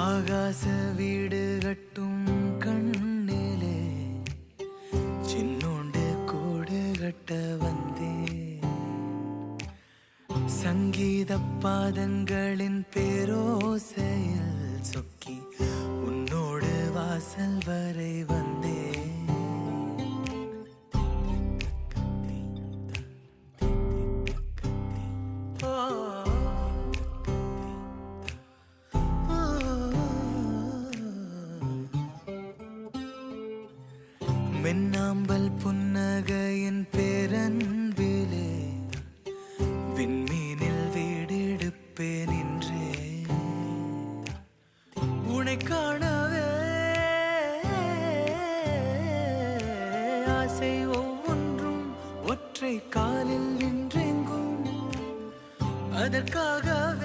ஆகாச வீடு கட்டும் கண்ணிலே சின்னோண்டு கூடு கட்ட வந்தே சங்கீத பாதங்களின் பேரோசையில் சொக்கி உன்னோடு வாசல் வரை வந்தே மின்னாம்பல் புன்னகையின் பேரன்பிலே விண்மீனில் வீடெடுப்பேன் என்றே உனை காணவே ஆசை ஒவ்வொன்றும் ஒற்றை காலில் நின்றெங்கும் அதற்காகவே